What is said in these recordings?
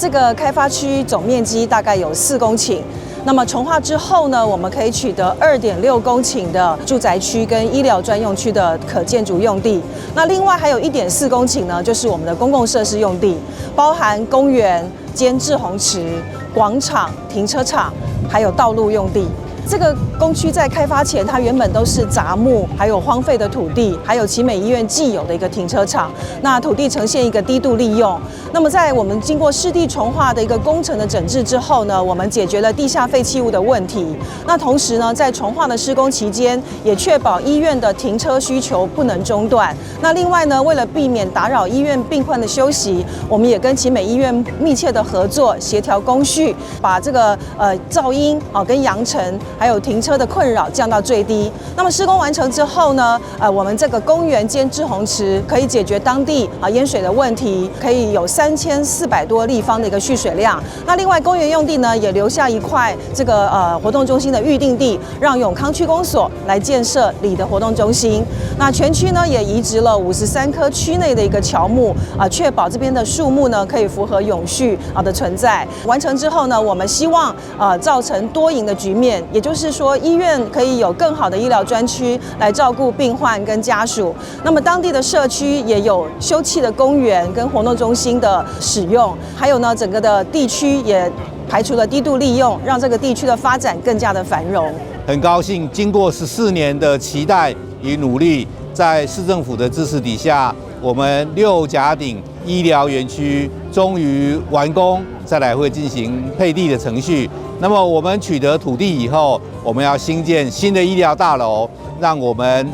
这个开发区总面积大概有4公顷。那么重划之后呢，我们可以取得2.6公顷的住宅区跟医疗专用区的可建筑用地。那另外还有1.4公顷呢，就是我们的公共设施用地，包含公园兼滞洪池、广场、停车场，还有道路用地。这个工区在开发前，它原本都是杂木，还有荒废的土地，还有奇美医院既有的一个停车场。那土地呈现一个低度利用。那么在我们经过市地重划的一个工程的整治之后呢，我们解决了地下废弃物的问题。那同时呢，在重划的施工期间，也确保医院的停车需求不能中断。那另外呢，为了避免打扰医院病患的休息，我们也跟奇美医院密切的合作，协调工序，把这个噪音跟扬尘还有停车的困扰降到最低。那么施工完成之后呢，我们这个公园兼滞洪池可以解决当地淹水的问题，可以有3400多立方的一个蓄水量。那另外公园用地呢，也留下一块这个活动中心的预定地，让永康区公所来建设里的活动中心。那全区呢也移植了53棵区内的一个乔木确保这边的树木呢可以符合永续的存在。完成之后呢，我们希望造成多赢的局面，也就是说医院可以有更好的医疗专区来照顾病患跟家属。那么当地的社区也有休憩的公园跟活动中心的使用，还有呢整个的地区也排除了低度利用，让这个地区的发展更加的繁荣。很高兴经过14年的期待与努力，在市政府的支持底下，我们六甲顶医疗园区终于完工，再来会进行配地的程序。那么我们取得土地以后，我们要新建新的医疗大楼，让我们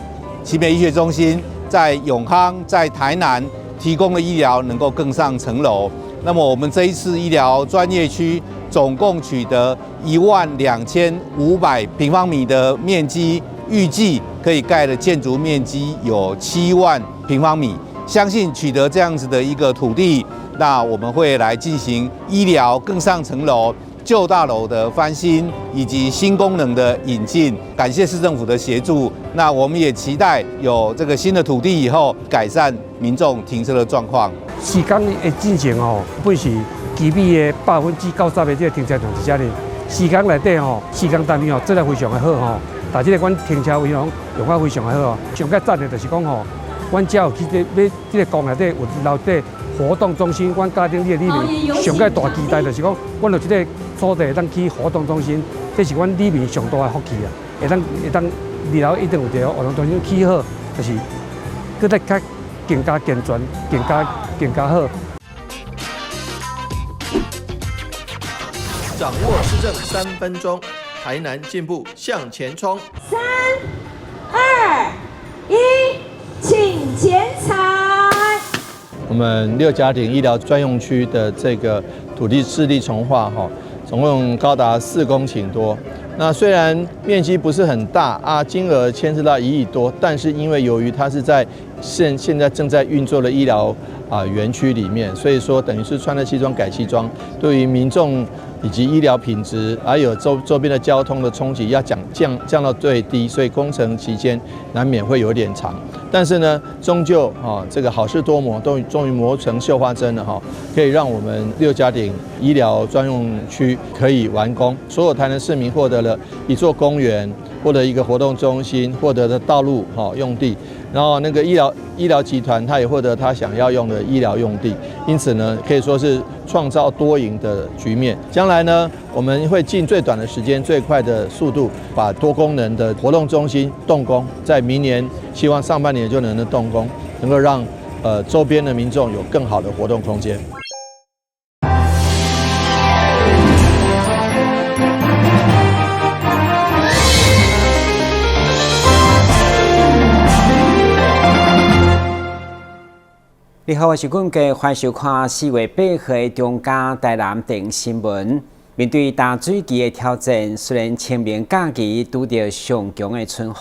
奇美医学中心在永康、在台南提供的医疗能够更上层楼。那么我们这一次医疗专业区总共取得12500平方米的面积，预计可以盖的建筑面积有7万平方米。相信取得这样子的一个土地，那我们会来进行医疗更上层楼、旧大楼的翻新以及新功能的引进。感谢市政府的协助，那我们也期待有这个新的土地以后，改善民众停车的状况。时间的进程本是基比的90%的这个停车场在这里。时间内底时间单位做得非常的好但这个阮停车位用法非常的好上较赞的就是讲阮只有去要这个公内底有楼底活动中心，阮家庭里面上较大期待就是讲，阮有这个所在当去活动中心，这是阮里面上大的福气啊！会当二楼一定有一个活动中心起好，就是搁再较更加健全、更加好。掌握市政3分钟，台南进步向前冲。3、2、1，请剪彩。我们六甲顶医疗专用区的这个土地市地重划总共高达4公顷多。那虽然面积不是很大金额牵涉到1亿多，但是因为由于它是在现在正在运作的医疗园区里面，所以说等于是穿了西装改西装，对于民众以及医疗品质，还有周边的交通的冲击要降到最低，所以工程期间难免会有点长。但是呢，终究这个好事多磨，终于磨成绣花针了可以让我们六甲顶医疗专用区可以完工。所有台南市民获得了一座公园，获得一个活动中心，获得的道路用地，然后那个医疗集团他也获得他想要用的医疗用地，因此呢，可以说是创造多赢的局面。将来呢，我们会尽最短的时间、最快的速度，把多功能的活动中心动工，在明年希望上半年就能动工，能够让周边的民众有更好的活动空间。你好，我是阮家，欢迎收看4月8号的中嘉台南电新闻。面对淡水期的挑战，虽然清明假期拄到上强的春雨，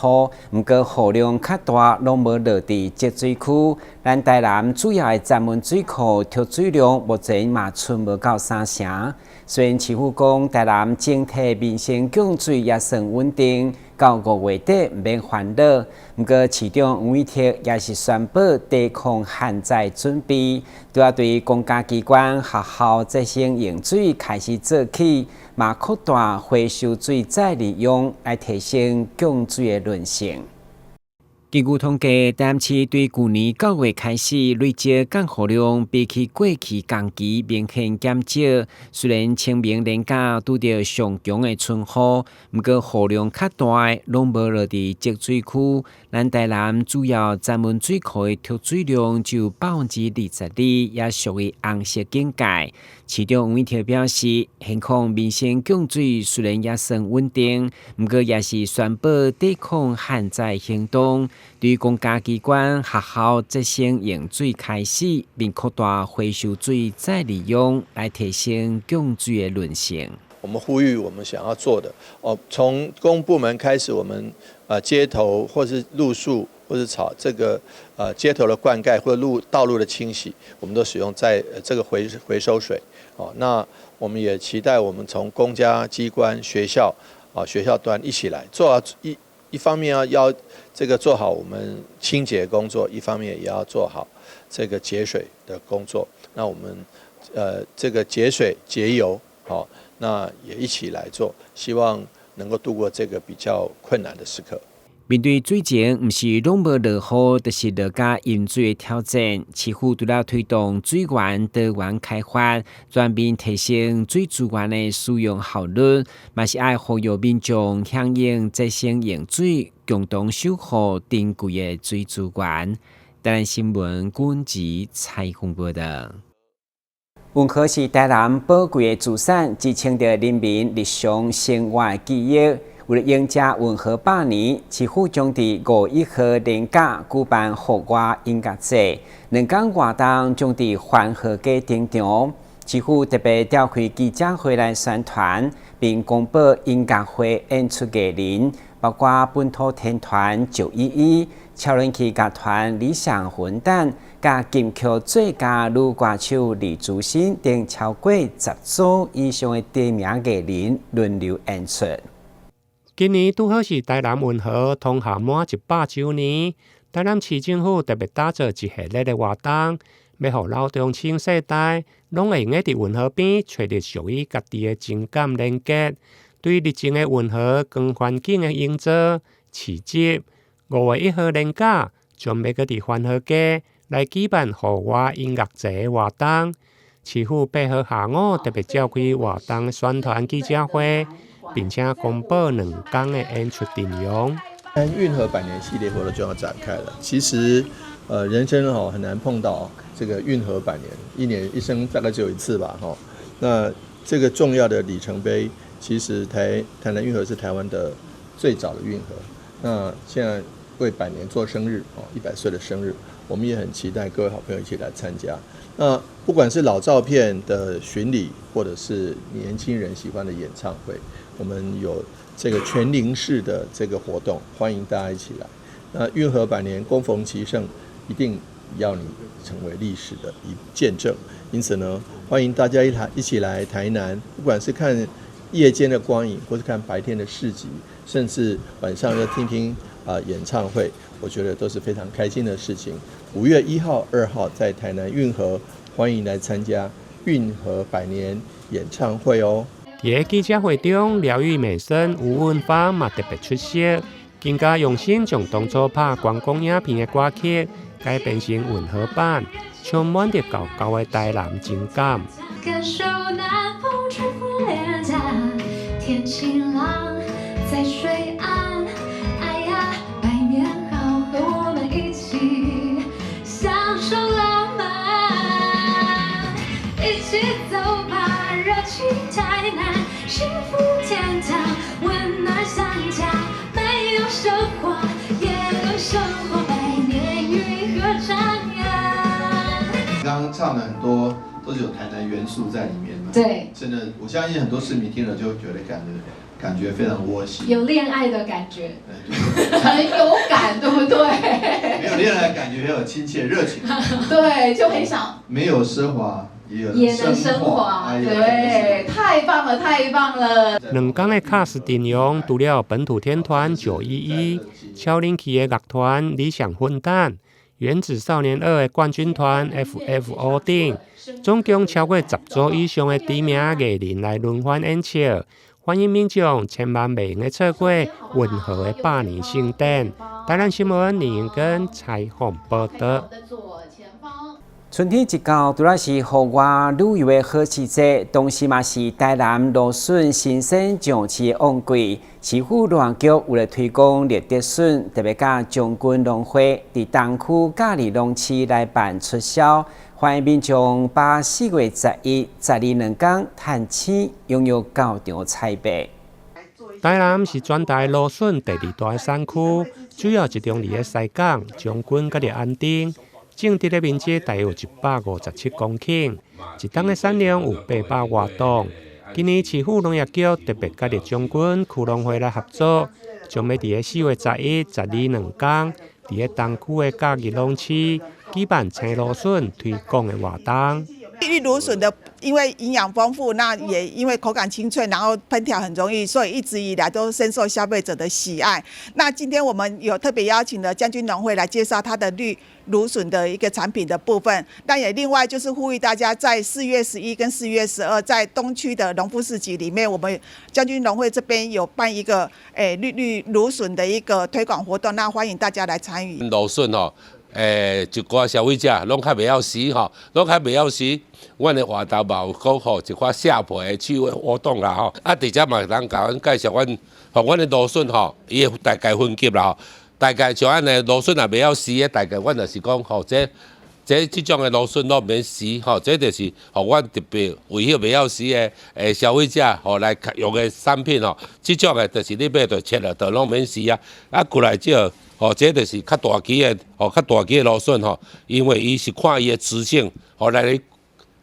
不过雨量较大，拢无落伫积水区。咱台南主要的闸门水库抽水量目前嘛剩无到3成。虽然市府讲台南整体民生供水也算稳定，到5月底唔免烦恼。不过市长黄伟哲也是宣布地控限载准备，都要对公家机关、学校再生用水开始做起，嘛扩大回收水再利用，来提升供水的韧性。根据统计，台南市对去年9月开始累积降雨量，比起过去同期明显减少。虽然清明连假拄到上强的春雨，不过雨量较大，拢无落伫积水区。咱台南主要闸门水库的抽水量只有22%，也属于红色警戒。市长黄伟哲表示，现况民生供水虽然也算稳定，不过也是宣布抵抗限载行动，对公家机关、学校再生用水开始，并扩大回收水再利用，来提升供水的韧性。我们呼吁我们想要做的从公部门开始，我们街头或是路树或是草这个街头的灌溉或者道路的清洗，我们都使用在这个回收水。那我们也期待我们从公家机关、学校学校端一起来做好一方面要这个做好我们清洁工作，一方面也要做好这个节水的工作。那我们这个节水节油那也一起来做，希望能够度过这个比较困难的时刻。面对水情不是拢无落雨，就是落加饮水的挑战，市府除了推动水源多元开发，全面提升水资源的使用效率，嘛是爱呼吁民众响应再生用水，共同守护珍贵的水资源。台南新闻管制采访报道。运河是台南宝贵的资产，支撑着人民日常生活的记忆。为了迎接运河100年，市府将伫5月1号连假举办户外音乐节，2天活动将伫环河街登场。市府特别召开记者会来宣传，并公布音乐会演出艺人，包括本土天团911、超人气乐团理想混蛋，甲金曲最佳女歌手李祖新等超过10组以上的知名艺人轮流演出。今年拄好是台南运河通航满100周年，台南市政府特别打造一系列的活动，要互老中青世代拢会用伫运河边找到属于家己的情感连结，对日前的运河光环境的营造、市集。5月1号连假，将要搁伫环河街来举办户外音乐节活动。市府配合下午特别召开活动宣传记者会，并且公布2天的演出阵容。运河100年系列活动就要展开了。其实，人生很难碰到这个运河100年，一生大概只有一次吧那这个重要的里程碑，其实台南运河是台湾的最早的运河。那现在为100年做生日100岁的生日，我们也很期待各位好朋友一起来参加。那不管是老照片的巡礼，或者是年轻人喜欢的演唱会，我们有这个全龄式的这个活动，欢迎大家一起来。那运河100年，恭逢其盛，一定要你成为历史的一见证。因此呢，欢迎大家一起来台南，不管是看夜间的光影，或是看白天的市集，甚至晚上要听听演唱会，我觉得都是非常开心的事情。5月1号、2号在台南运河，欢迎来参加运河100年演唱会哦。在记者会中，疗愈美声吴文芳嘛特别出席，更加用心将当初拍观光影片的歌曲改编成混合版，充满着高高的台南情感。感受南风吹拂脸颊，天晴朗，在水岸，哎呀，白棉袄和我们一起享受浪漫，一起走吧，热情台南，幸福天堂，温暖相加，没有生活，也有生活，100年运河徜徉。刚刚唱了很多。都是有台南元素在里面嘛？对，真的，我相信很多市民听了就会觉得感觉非常窝心，有恋爱的感觉，很有感，对不对？没有谈恋爱感觉要有亲切热情，对，就很想没有奢华。也能升华，对，太棒了，太棒了！两天的卡斯阵容，除了本土天团911、超人气的乐团理想混蛋、原子少年2的冠军团 FF 等，总共超过10组以上的知名艺人来轮番演唱，欢迎民众千万袂用的错过温和的百年盛典。台南新闻李英根采访报道。春天一到，除了是户外旅游的好时节，同时嘛是台南芦笋新鲜上市的旺季。市府路环局为了推广绿竹笋，特别甲将军农会伫东区嘉义农区来办促销，欢迎民众把4月11、12两天探亲拥有高场采买。台南是全台芦笋第2大产区，主要集中伫西港、将军甲安定。种植的面积大约有157公顷，一冬的产量有800多吨。今年市府农业局特别甲将军区农会来合作，将要伫4月11、12两天，伫东区的嘉义农区举办青芦笋推广的活动。绿芦笋的，因为营养丰富，那也因为口感清脆，然后烹调很容易，所以一直以来都深受消费者的喜爱。那今天我们有特别邀请了将军农会来介绍它的绿芦笋的一个产品的部分，但也另外就是呼吁大家在4月11跟4月12，在东区的农夫市集里面，我们将军农会这边有办一个绿芦笋的一个推广活动，那欢迎大家来参与。芦笋哦。一寡消费者拢较袂晓时吼，拢较袂晓时，阮的活动嘛有讲吼一寡下皮的手的活动啦吼，啊，直接嘛人甲阮介绍阮的芦笋吼，伊的大概分级啦吼，大概像安尼芦笋也袂晓时的，大概阮就是讲吼这种的芦笋都免时吼，这就是互阮特别为迄袂晓时的消费者吼来用的产品吼，这种的就是你买就切了，就拢免时啊，啊过来之后。哦，这就是较大支的，较大支的芦笋吼，因为伊是看伊的雌性，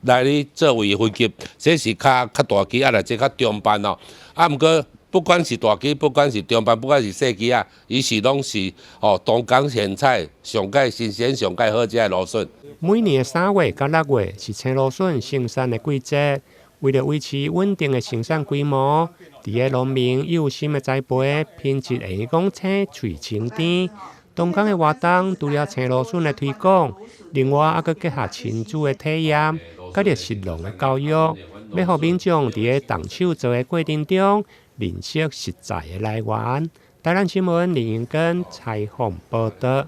来你作为分级，这是较大支啊，来这较中班哦。啊，毋过不管是大支，不管是中班，不管是细支啊，伊是拢是东港咸菜上介新鲜、上介好食的芦笋。每年的3月到6月是青芦笋生产的季节，为了维持稳定的生产规模。伫个农民有心的栽培，品质会讲青脆清甜。东港的活动除了青芦笋的推广，另外还佫结合亲子的体验，甲着食农的教育，要互民众伫个动手做的过程中，认识食材的来源。台南新闻林英根采访报道。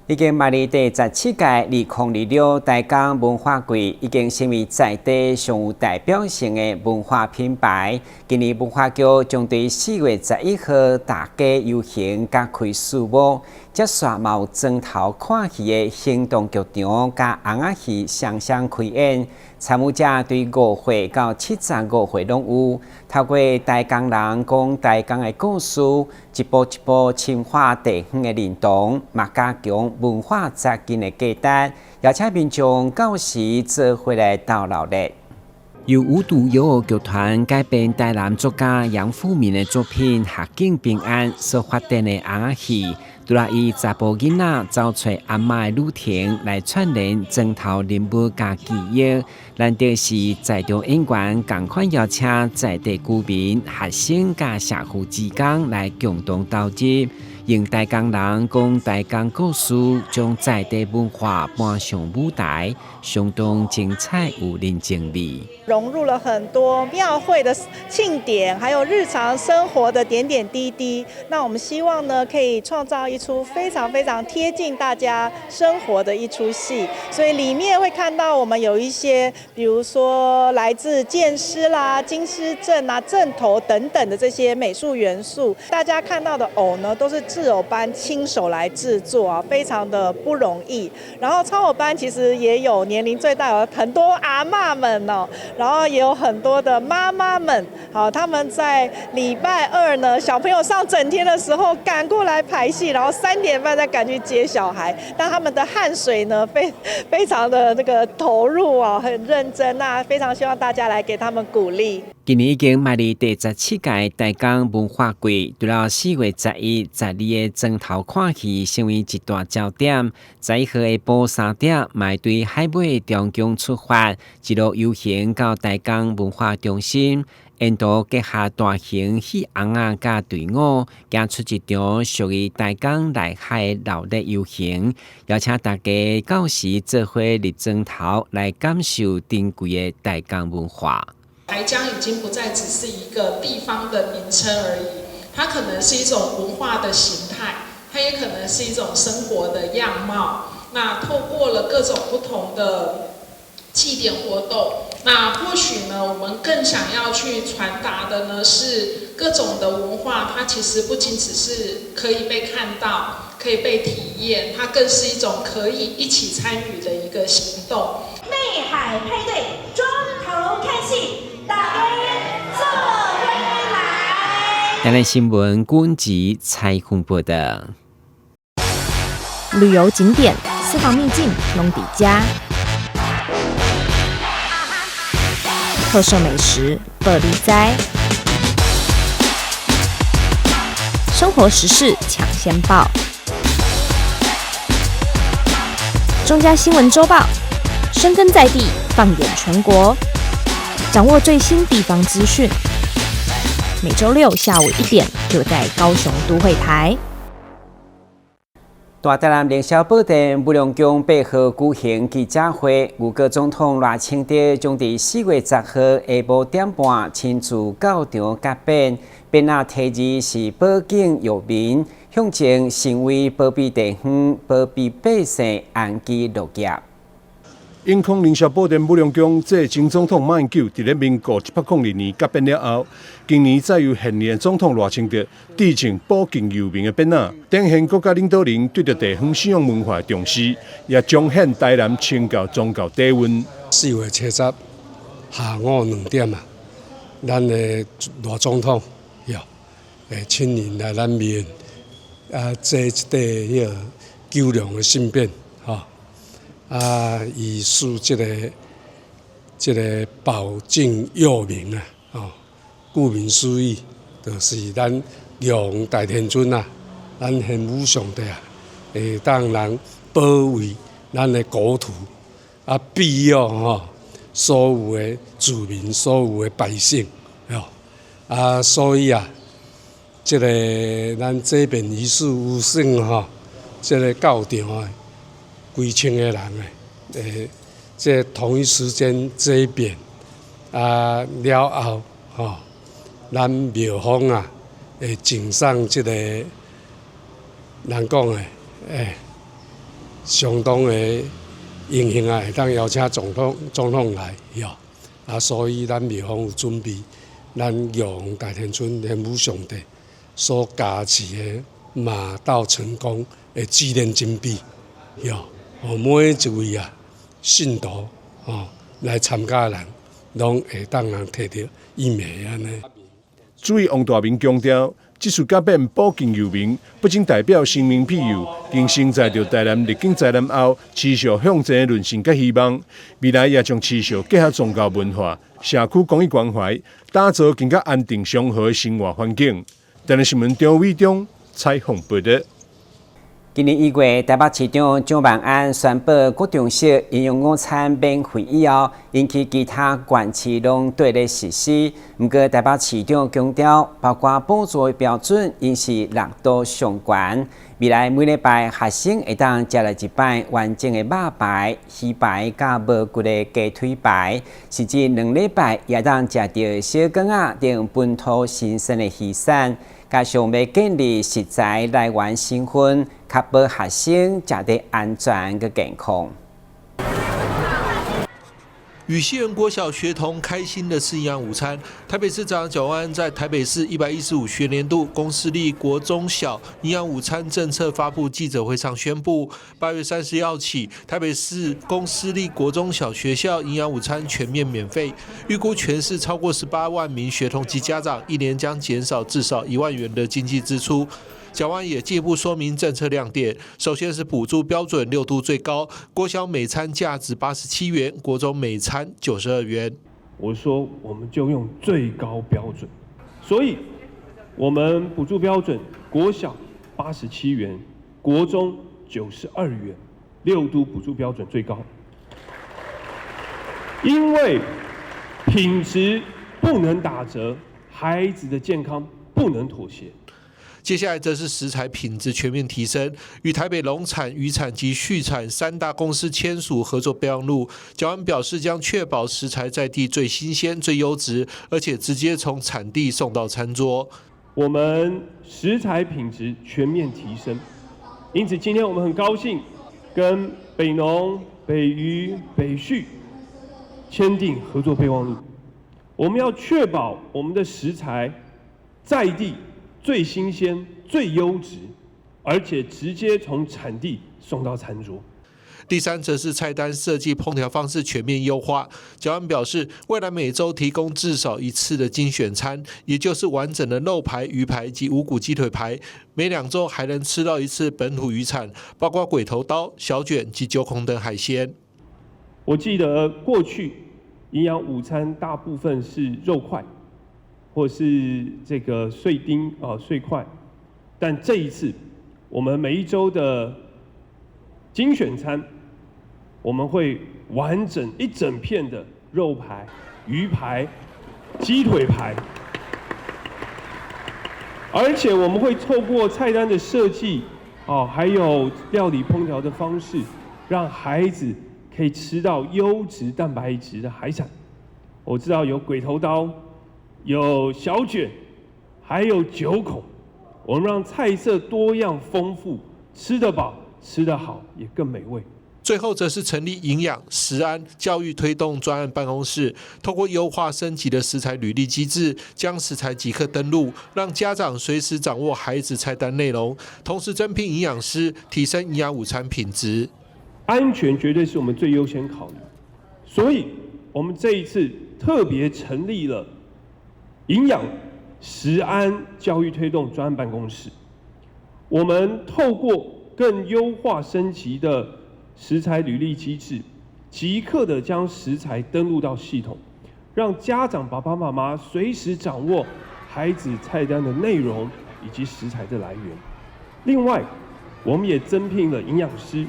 已经迈入第17届2026台港文化季，已经成为在地上有代表性的文化品牌。今年文化局将对4月11号大街游行加开序幕，接续嘛有砖头看戏的行动剧场加红仔戏双双开演。参与者对5岁到75岁拢有，透过台港人讲台港的故事，一步一步深化地方的认同，嘛加强文化扎根的价值，邀请民众到时做回来到老热。由无独有偶剧团改编台南作家杨富民的作品《合境平安》所发展的红仔戏。除了以查甫囡仔找找阿嬷的旅程来串联砖头人物加记忆，难得是在场演员同款邀请在地居民、学生加社区之间来共同投入，用台港人讲台港故事，将在地文化搬上舞台，相当精彩有人情味。融入了很多庙会的庆典，还有日常生活的点点滴滴。那我们希望呢，可以创造一出非常非常贴近大家生活的一出戏。所以里面会看到我们有一些，比如说来自剑师啦、金狮阵啊、阵头等等的这些美术元素。大家看到的偶呢，都是制偶班亲手来制作啊，非常的不容易。然后超偶班其实也有年龄最大，有很多阿嬷们哦。然后也有很多的妈妈们，好，他们在礼拜2呢，小朋友上整天的时候赶过来排戏，然后3点半再赶去接小孩，但他们的汗水呢，非常的那个投入啊，很认真啊，非常希望大家来给他们鼓励。今年已经迈入第17届台港文化季，除了4月11、12的砖头看戏成为一大焦点。11號下晡3點，邁對海尾中江出發，一路遊行到台港文化中心。沿途結合大型戲紅仔甲隊伍，行出一場屬於台港內海的鬧熱遊行，邀請大家到時做伙入磚頭來感受珍貴的台港文化。台江已經不再只是一個地方的名稱而已，它可能是一種文化的形態，它也可能是一種生活的樣貌。那透過了各種不同的祭典活動，那或許呢，我們更想要去傳達的呢，是各種的文化，它其實不僅只是可以被看到，可以被體驗，它更是一種可以一起參與的一個行動。內海派對，莊頭看戲。大家做回來。台南新聞軍籍採訪報道。旅遊景點、私房秘境攏底家，特色美食樂利哉，生活時事搶先報。中嘉新聞週報，深耕在地，放眼全國。掌握最新地方資訊，每週6下午1點就在高雄都會台。大台南凌霄寶殿武隆宮8號舉行記者會，吳國總統賴清德將在4月10號下午1點半親自到場甲匾，匾仔題字是保境育民，向前成為保庇地方、保庇百姓安居樂業。永康凌霄寶殿武隆宮繼前總統馬英九在民國102年甲匾了後，今年再由現任總統賴清德致敬保境育民的匾仔，展現國家領導人對着地方信仰文化的重視，也彰顯台南清教宗教底蘊。4月70下午2點啊，咱的賴總統親臨來咱面坐一塊迄個九龍的新匾以示這個保境育民啊，顧名思義，就是咱龍大天尊啊，咱玄武上帝啊，會當人保衛咱的國土，庇佑所有的子民、所有的百姓，所以這個咱這邊儀式有算這個教場啊。幾千個人即同一時間這邊了後，咱廟方會贈送這個人講相當的榮幸會當邀請總統來所以咱廟方有準備，咱玉皇大天尊玄武上帝所加持的馬到成功的紀念金幣每一位信徒來參加的人，攏會當人摕到伊名安尼。主委王大明強調，這次甲匾保境育民，不僅代表生命庇佑，更承載着台南歷經災難後持續向前的韌性甲希望。未來也將持續結合宗教文化、社區公益關懷，打造更加安定祥和的生活環境。台南新聞張偉忠採訪報道。今年1月，台北市長蔣萬安宣布各中小營養午餐免費以後，引起其他縣市攏對咧實施。不過，台北市長強調，包括補助的標準應是6度上懸。未來每禮拜學生會當食了一擺完整的肉排、魚排甲無骨的雞腿排，甚至2禮拜也當食到小港仔等本土新鮮的魚產。加上要建立食材來源身份，確保學生食得安全和健康。與西園國小學童開心的吃營養午餐。台北市長蔣萬安在台北市115學年度公私立國中小營養午餐政策發布記者會上宣布，8月30號起，台北市公私立國中小學校營養午餐全面免費。預估全市超過18萬名學童及家長，一年將減少至少1萬元的經濟支出。蔣萬安也進一步說明政策亮點，首先是補助標準6度最高，國小每餐價值87元，國中每餐92元。我说我们就用最高标准，所以我们补助标准，国小87元，国中92元，6都补助标准最高。因为品质不能打折，孩子的健康不能妥协。接下来则是食材品质全面提升，与台北农产、渔产及畜产3大公司签署合作备忘录。蒋万安表示，将确保食材在地最新鲜、最优质，而且直接从产地送到餐桌。我们食材品质全面提升，因此今天我们很高兴跟北农、北渔、北畜签订合作备忘录。我们要确保我们的食材在地最新鲜、最优质，而且直接从产地送到餐桌。第三，则是菜单设计、烹调方式全面优化。蒋万安表示，未来每周提供至少1次的精选餐，也就是完整的肉排、鱼排及无骨鸡腿排。每2周还能吃到1次本土渔产，包括鬼头刀、小卷及9孔等海鲜。我记得过去营养午餐大部分是肉块，或是这个碎丁碎块，但这一次我们每1周的精选餐，我们会完整1整片的肉排、鱼排、鸡腿排，而且我们会透过菜单的设计，还有料理烹调的方式，让孩子可以吃到优质蛋白质的海产。我知道有鬼头刀，有小卷，还有9孔，我们让菜色多样丰富，吃得饱、吃得好，也更美味。最后则是成立营养、食安教育推动专案办公室，透过优化升级的食材履历机制，将食材即刻登录，让家长随时掌握孩子菜单内容，同时增聘营养师，提升营养午餐品质。安全绝对是我们最优先考虑，所以我们这一次特别成立了营养食安教育推动专案办公室。我们透过更优化升级的食材履历机制，即刻的将食材登录到系统，让家长爸爸妈妈随时掌握孩子菜单的内容以及食材的来源。另外，我们也增聘了营养师，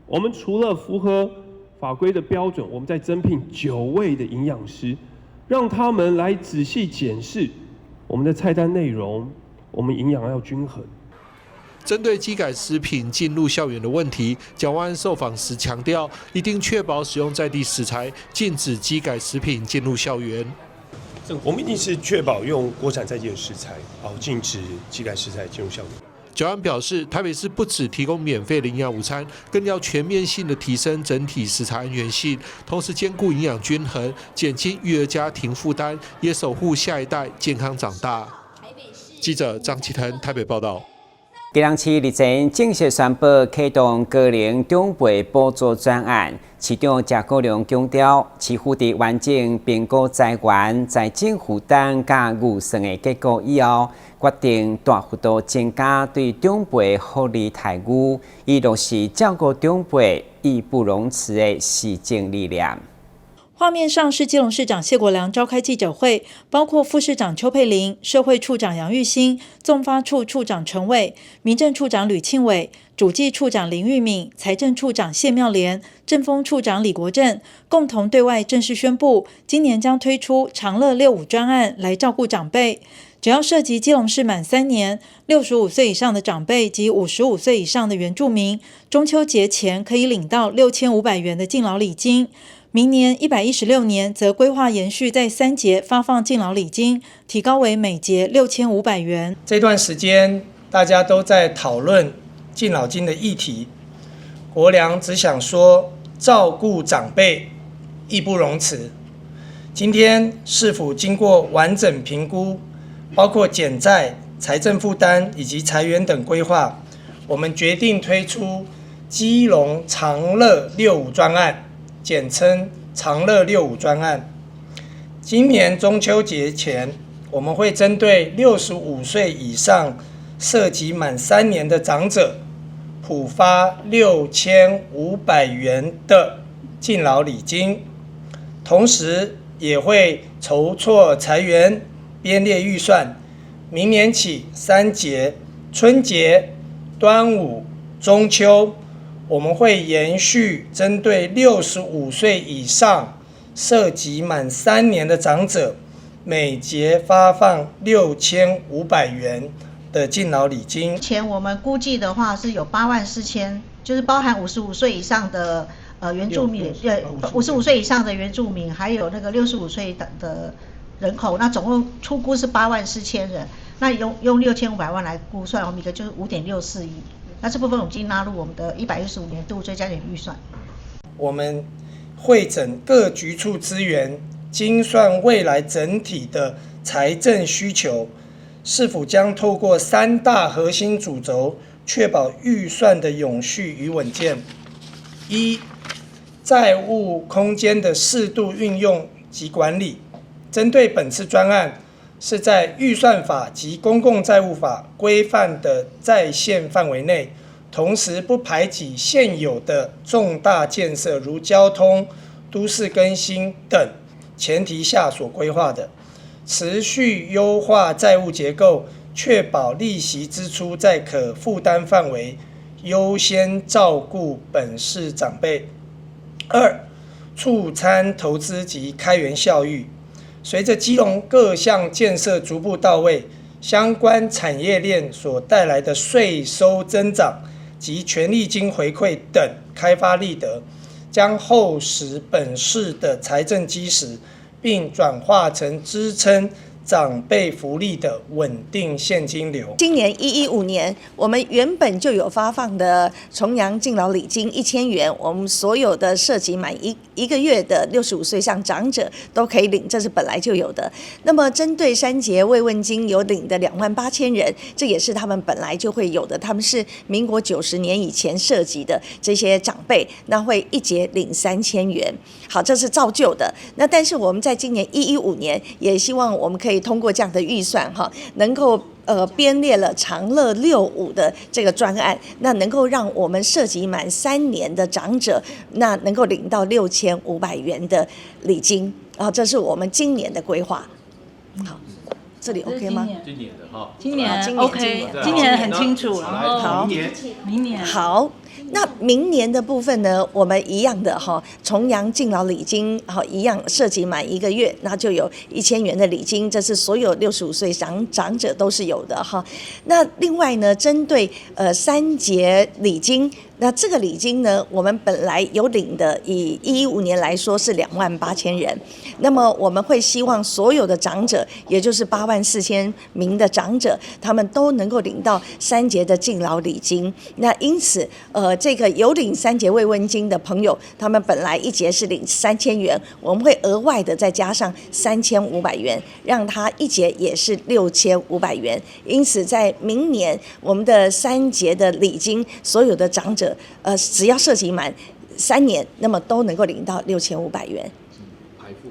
我们除了符合法规的标准，我们再增聘9位的营养师，让他们来仔细检视我们的菜单内容，我们营养要均衡。针对基改食品进入校园的问题，蒋万安受访时强调，一定确保使用在地食材，禁止基改食品进入校园。我们一定是确保用国产在地的食材，禁止基改食材进入校园。蒋万安表示，台北市不只提供免费的营养午餐，更要全面性的提升整体食材安全性，同时兼顾营养均衡，减轻育儿家庭负担，也守护下一代健康长大。记者张启腾台北报道。基隆市日前正式宣布启动高龄长辈补助专案，市长谢国良强调，市府伫完整评估财源、财政负担甲预算的结果以后，决定大幅度增加对长辈福利待遇，以落实照顾长辈义不容辞的施政理念。画面上是基隆市长谢国良召开记者会，包括副市长邱佩玲、社会处长杨玉兴、纵发处处长陈伟、民政处长吕庆伟、主计处长林玉敏、财政处长谢妙莲、政风处长李国正共同对外正式宣布，今年将推出长乐65专案来照顾长辈。只要涉及基隆市满3年、65岁以上的长辈及55岁以上的原住民，中秋节前可以领到6500元的敬老礼金。明年116年则规划延续在3节发放敬老礼金，提高为每节6500元。这段时间大家都在讨论敬老金的议题，国良只想说，照顾长辈义不容辞。今天市府经过完整评估，包括减债、财政负担以及财源等规划，我们决定推出基隆长乐65专案，简称长乐65专案。今年中秋节前，我们会针对65岁以上涉及满3年的长者，普发6500元的敬老礼金，同时也会筹措财源，编列预算。明年起3节春节、端午、中秋，我们会延续针对65岁以上涉及满3年的长者，每节发放6500元的敬老礼金。前我们估计的话是有84000，就是包含55岁以上的原住民，55岁以上的原住民，还有那个65岁的人口，那总共初估是84000人。那用6500万来估算，我们一个就是5.64亿。那这部分我们已经纳入我们的115年度追加点预算。我们汇整各局处资源，精算未来整体的财政需求，是否将透过3大核心主轴，确保预算的永续与稳健。1、债务空间的适度运用及管理。针对本次专案，是在预算法及公共债务法规范的在线范围内，同时不排挤现有的重大建设，如交通、都市更新等前提下所规划的，持续优化债务结构，确保利息支出在可负担范围，优先照顾本市长辈。2、促参投资及开源效益。随着基隆各项建设逐步到位，相关产业链所带来的税收增长及权利金回馈等开发利得，将厚实本市的财政基石，并转化成支撑长辈福利的稳定现金流。今年115年，我们原本就有发放的重阳敬老礼金1000元，我们所有的涉及满一个月的65岁以上长者都可以领，这是本来就有的。那么针对3节慰问金有领的28000人，这也是他们本来就会有的，他们是民国90年以前涉及的这些长辈，那会1节领3000元。好，这是照旧的。那但是我们在今年115年，也希望我们可以通过这样的预算哈，能够编列了长乐65的这个专案，那能够让我们涉及满3年的长者，那能够领到6500元的礼金啊，这是我们今年的规划。好，这里 OK 吗？今年的哈，今年 OK， 今年很清楚了。好，明年好。那明年的部分呢，我们一样的哈，重阳敬老礼金好一样涉及满1个月，那就有1000元的礼金，这是所有65岁长者都是有的哈。那另外呢，针对3节礼金。那这个礼金呢，我们本来有领的，以115年来说是28000人。那么我们会希望所有的长者，也就是84000名的长者，他们都能够领到3节的敬老礼金。那因此，这个有领3节慰问金的朋友，他们本来1节是领3000元，我们会额外的再加上3500元，让他1节也是6500元。因此，在明年我们的3节的礼金，所有的长者只要涉及满3年，那么都能够领到6500元。排付。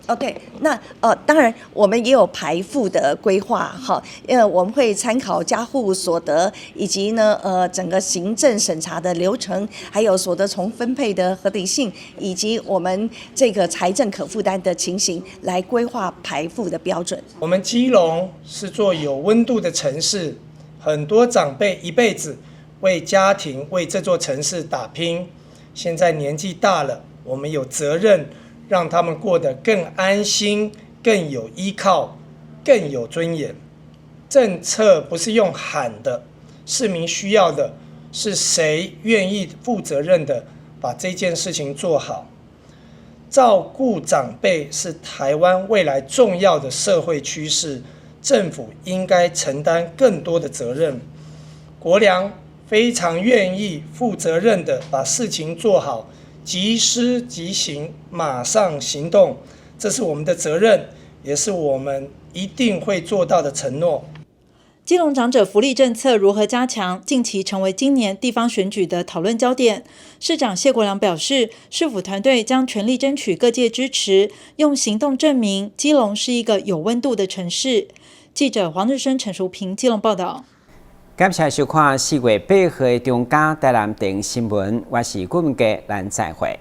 OK， 那当然我们也有排付的规划哈，我们会参考家户所得以及呢整个行政审查的流程，还有所得重分配的合理性，以及我们这个财政可负担的情形来规划排付的标准。我们基隆是座有温度的城市，很多长辈一辈子为家庭、为这座城市打拼，现在年纪大了，我们有责任让他们过得更安心、更有依靠、更有尊严。政策不是用喊的，市民需要的是谁愿意负责任的把这件事情做好。照顾长辈是台湾未来重要的社会趋势，政府应该承担更多的责任。国良非常愿意负责任的把事情做好，即施即行，马上行动，这是我们的责任，也是我们一定会做到的承诺。基隆长者福利政策如何加强，近期成为今年地方选举的讨论焦点。市长谢国良表示，市府团队将全力争取各界支持，用行动证明基隆是一个有温度的城市。记者黄日升、陈淑平基隆报道。感谢收看4月8号的中嘉台南电新闻，我是郭文杰，咱再会。